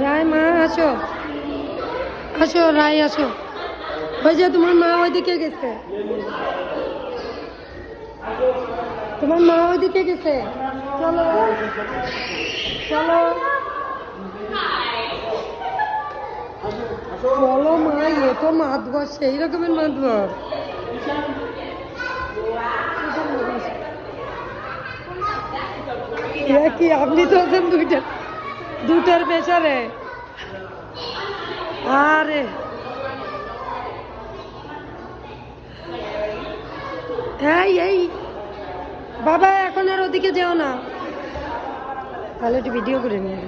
রায় মা আসো, আসো রায় আসো। ওই যে তোমার মা ওইদিকে গেছে, তোমার মা ওইদিকে গেছে। চলো চলো চলো মা, এ তো মাতবর, সেই রকমের মাতবর। কি আপনি তো আছেন দুটার পেছনে। আরে এই বাবা, এখন আর ওদিকে যেও না, তাহলে একটু ভিডিও করে নিয়ে